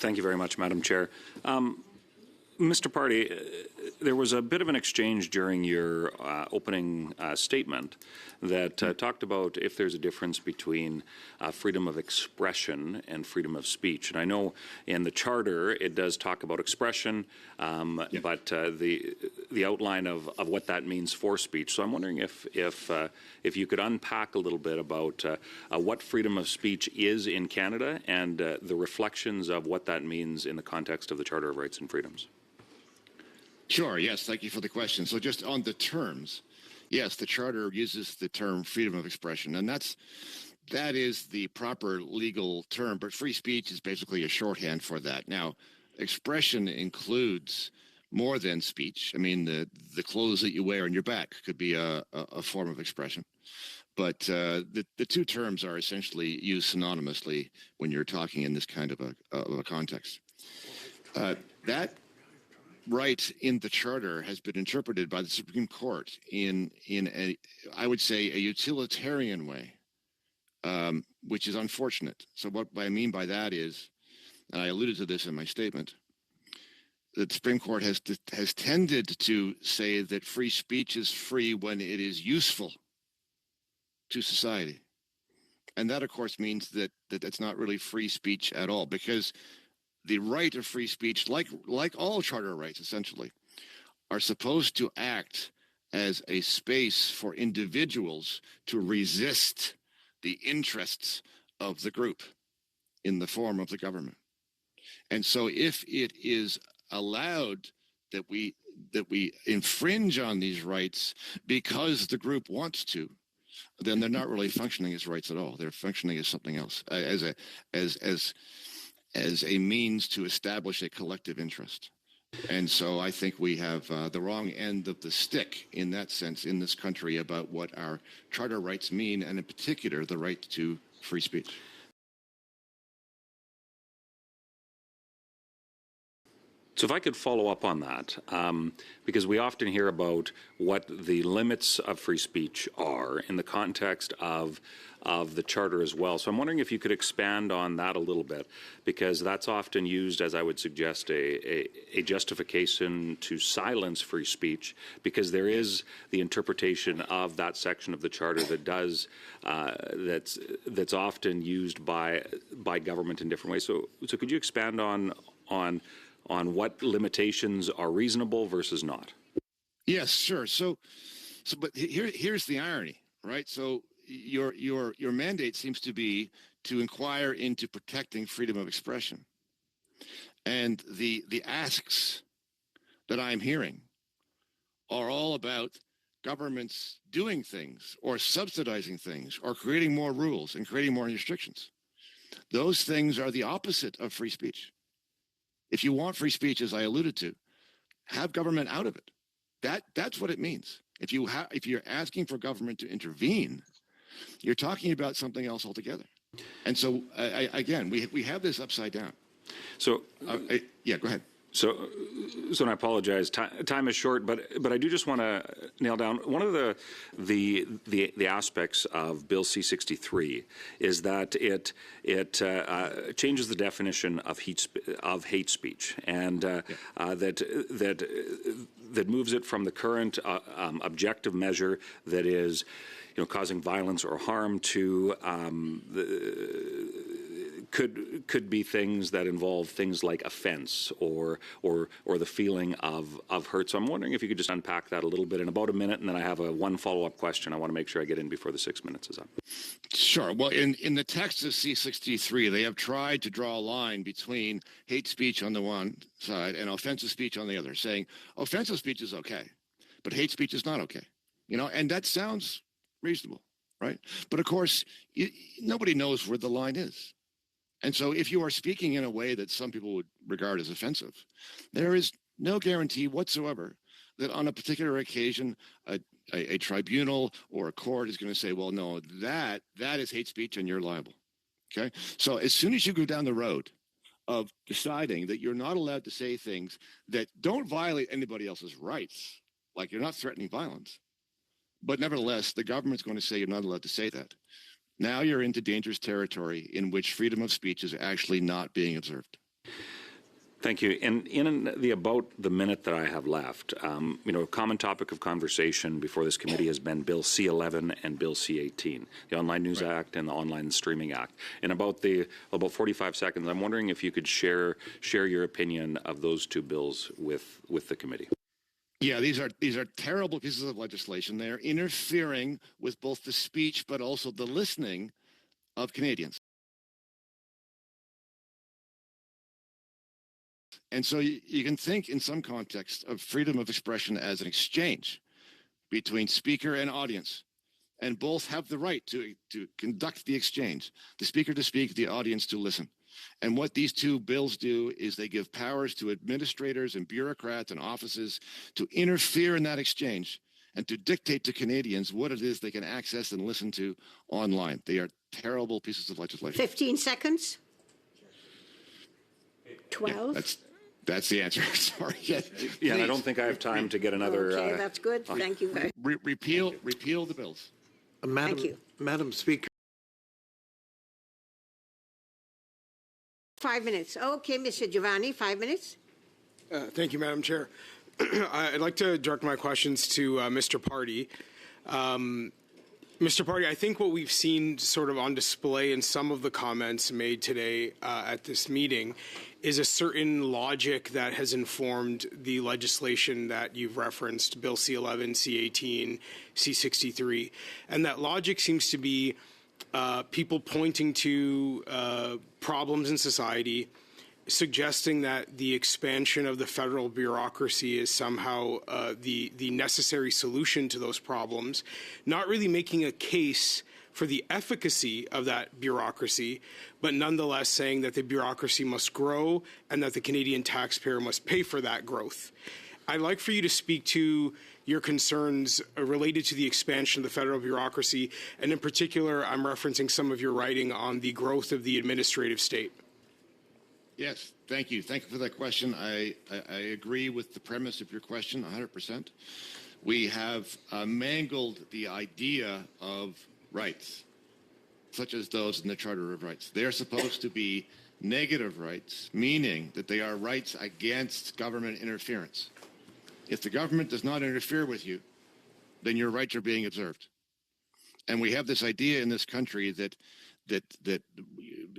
Thank you very much, Madam Chair. Mr. Party, there was a bit of an exchange during your opening statement that talked about if there's a difference between freedom of expression and freedom of speech. And I know in the Charter it does talk about expression, but the outline of what that means for speech. So I'm wondering if you could unpack a little bit about what freedom of speech is in Canada and the reflections of what that means in the context of the Charter of Rights and Freedoms. Sure, yes, thank you for the question. So just on the terms, yes, the Charter uses the term freedom of expression, and that is the proper legal term, but free speech is basically a shorthand for that. Now, expression includes more than speech. I mean, the clothes that you wear on your back could be a form of expression. But the two terms are essentially used synonymously when you're talking in this kind of a context. That right in the Charter has been interpreted by the Supreme Court in a, I would say, a utilitarian way, which is unfortunate. So what I mean by that is, and I alluded to this in my statement, that the Supreme Court has tended to say that free speech is free when it is useful to society. And that, of course, means that that's not really free speech at all, because the right of free speech, like all charter rights, essentially, are supposed to act as a space for individuals to resist the interests of the group in the form of the government. And so if it is allowed that we infringe on these rights because the group wants to, then they're not really functioning as rights at all. They're functioning as something else, as a means to establish a collective interest. And so I think we have the wrong end of the stick in that sense in this country about what our charter rights mean, and in particular, the right to free speech. So if I could follow up on that, because we often hear about what the limits of free speech are in the context of the Charter as well. So I'm wondering if you could expand on that a little bit, because that's often used, as I would suggest, a justification to silence free speech, because there is the interpretation of that section of the Charter that does that's often used by government in different ways. So could you expand on what limitations are reasonable versus not? Yes, sure. So but here's the irony, right? So your mandate seems to be to inquire into protecting freedom of expression. And the asks that I'm hearing are all about governments doing things or subsidizing things or creating more rules and creating more restrictions. Those things are the opposite of free speech. If you want free speech, as I alluded to, have government out of it. That's what it means. If you're asking for government to intervene, you're talking about something else altogether. And so, again, we have this upside down. So, yeah, go ahead. So and I apologize. Time is short, but I do just want to nail down one of the aspects of Bill C-63 is that it changes the definition of hate speech, and that moves it from the current objective measure that is, causing violence or harm to could be things that involve things like offense or the feeling of hurt. So I'm wondering if you could just unpack that a little bit in about a minute, and then I have one follow-up question I want to make sure I get in before the 6 minutes is up. Sure. Well, in the text of C-63, they have tried to draw a line between hate speech on the one side and offensive speech on the other, saying offensive speech is okay, but hate speech is not okay. And that sounds reasonable, right? But of course, nobody knows where the line is. And so if you are speaking in a way that some people would regard as offensive, there is no guarantee whatsoever that on a particular occasion, a tribunal or a court is going to say, well, no, that is hate speech and you're liable. Okay. So as soon as you go down the road of deciding that you're not allowed to say things that don't violate anybody else's rights, like you're not threatening violence, but nevertheless, the government's going to say you're not allowed to say that. Now you're into dangerous territory in which freedom of speech is actually not being observed. Thank you. And in the about the minute that I have left, a common topic of conversation before this committee has been Bill C-11 and Bill C-18, the Online News Act and the Online Streaming Act. In about 45 seconds, I'm wondering if you could share your opinion of those two bills with the committee. Yeah, these are terrible pieces of legislation. They are interfering with both the speech but also the listening of Canadians. And so you can think in some context of freedom of expression as an exchange between speaker and audience. And both have the right to conduct the exchange, the speaker to speak, the audience to listen. And what these two bills do is they give powers to administrators and bureaucrats and offices to interfere in that exchange and to dictate to Canadians what it is they can access and listen to online. They are terrible pieces of legislation. 15 seconds. 12. Yeah, that's the answer. Sorry. Yeah, and I don't think I have time to get another. Okay, that's good. Thank you very much. Repeal the bills. Thank you. Madam Speaker. 5 minutes. Okay, Mr. Giovanni, 5 minutes. Thank you, Madam Chair. I'd like to direct my questions to Mr. Party. Mr. Party, I think what we've seen sort of on display in some of the comments made today at this meeting is a certain logic that has informed the legislation that you've referenced, Bill C-11, C-18, C-63. And that logic seems to be people pointing to problems in society, suggesting that the expansion of the federal bureaucracy is somehow the necessary solution to those problems, not really making a case for the efficacy of that bureaucracy, but nonetheless saying that the bureaucracy must grow and that the Canadian taxpayer must pay for that growth. I'd like for you to speak to your concerns related to the expansion of the federal bureaucracy, and in particular, I'm referencing some of your writing on the growth of the administrative state. Yes, thank you. Thank you for that question. I agree with the premise of your question 100%. We have mangled the idea of rights, such as those in the Charter of Rights. They're supposed to be negative rights, meaning that they are rights against government interference. If the government does not interfere with you, then your rights are being observed. And we have this idea in this country that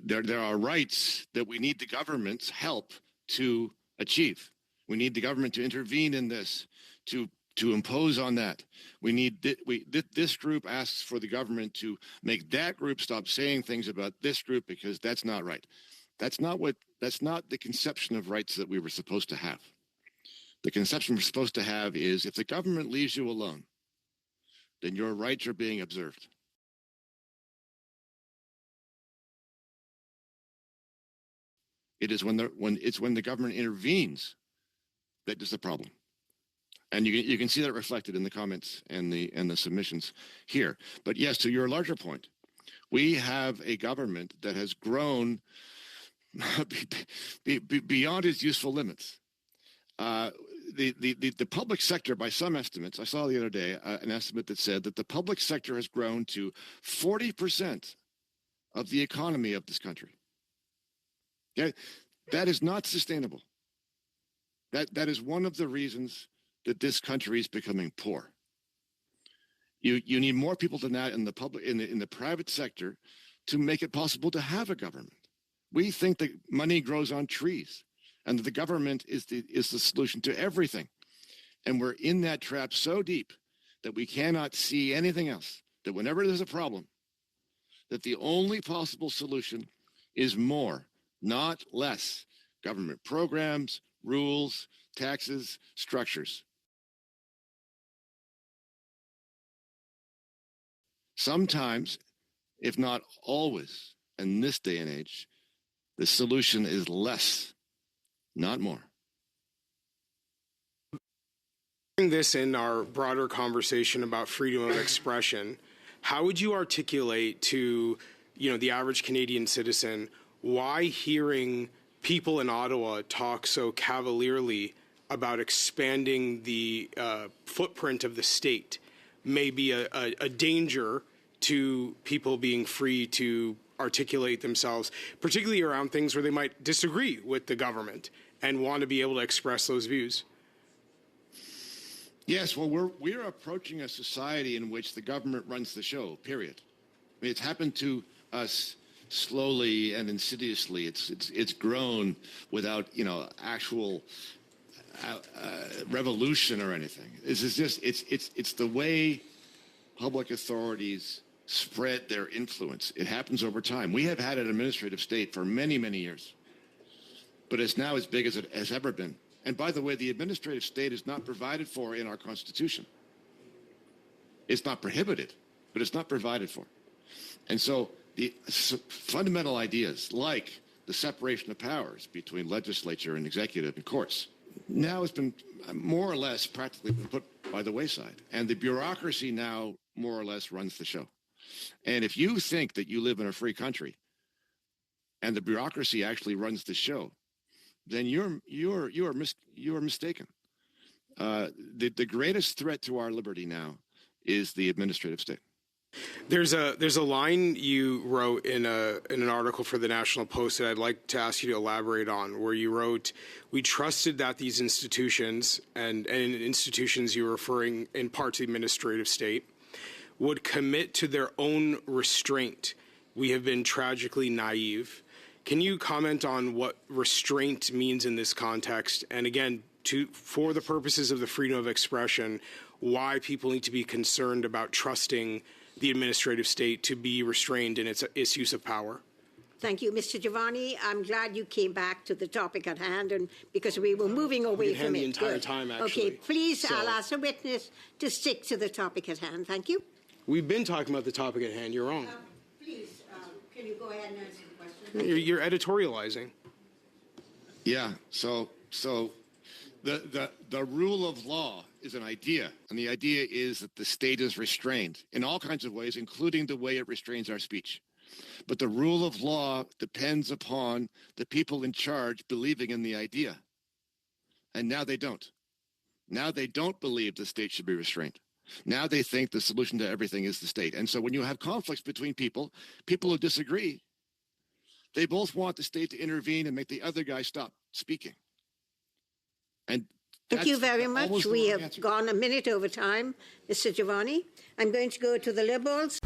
there are rights that we need the government's help to achieve. We need the government to intervene in this, to impose on that. This group asks for the government to make that group stop saying things about this group because that's not right. That's not the conception of rights that we were supposed to have. The conception we're supposed to have is if the government leaves you alone, then your rights are being observed. It is when the government intervenes that is the problem, and you can see that reflected in the comments and the submissions here. But yes, to your larger point, we have a government that has grown beyond its useful limits. The public sector, by some estimates, I saw the other day an estimate that said that the public sector has grown to 40% of the economy of this country. Okay, that is not sustainable. That is one of the reasons that this country is becoming poor. You need more people than that in the private sector to make it possible to have a government. We think that money grows on trees, and that the government is the solution to everything, and we're in that trap so deep that we cannot see anything else. That whenever there's a problem, that the only possible solution is more, not less, government programs, rules, taxes, structures. Sometimes, if not always, in this day and age, the solution is less, not more. This in our broader conversation about freedom of expression, how would you articulate to the average Canadian citizen why hearing people in Ottawa talk so cavalierly about expanding the footprint of the state may be a danger to people being free to articulate themselves, particularly around things where they might disagree with the government? and want to be able to express those views. Yes, well, we're approaching a society in which the government runs the show, period. I mean, it's happened to us slowly and insidiously. It's grown without, actual revolution or anything. This is just it's the way public authorities spread their influence. It happens over time. We have had an administrative state for many, many years, but it's now as big as it has ever been. And by the way, the administrative state is not provided for in our Constitution. It's not prohibited, but it's not provided for. And so the fundamental ideas like the separation of powers between legislature and executive and courts now has been more or less practically been put by the wayside. And the bureaucracy now more or less runs the show. And if you think that you live in a free country and the bureaucracy actually runs the show, then you're mistaken. The greatest threat to our liberty now is the administrative state. There's a line you wrote in an article for the National Post that I'd like to ask you to elaborate on, where you wrote, "We trusted that these institutions," and in institutions you're referring in part to the administrative state, "would commit to their own restraint. We have been tragically naive." Can you comment on what restraint means in this context? And again, for the purposes of the freedom of expression, why people need to be concerned about trusting the administrative state to be restrained in its use of power? Thank you, Mr. Giovanni. I'm glad you came back to the topic at hand, and because we were moving away from it. The entire Good. time, actually. Okay, please, I'll ask the witness to stick to the topic at hand. Thank you. We've been talking about the topic at hand. You're wrong. Please, can you go ahead and answer the question? You're editorializing. Yeah. So the rule of law is an idea, and the idea is that the state is restrained in all kinds of ways, including the way it restrains our speech. But the rule of law depends upon the people in charge believing in the idea. And now they don't. Now they don't believe the state should be restrained. Now they think the solution to everything is the state. And so when you have conflicts between people who disagree, they both want the state to intervene and make the other guy stop speaking. And thank you very much. We have gone a minute over time, Mr. Giovanni. I'm going to go to the Liberals.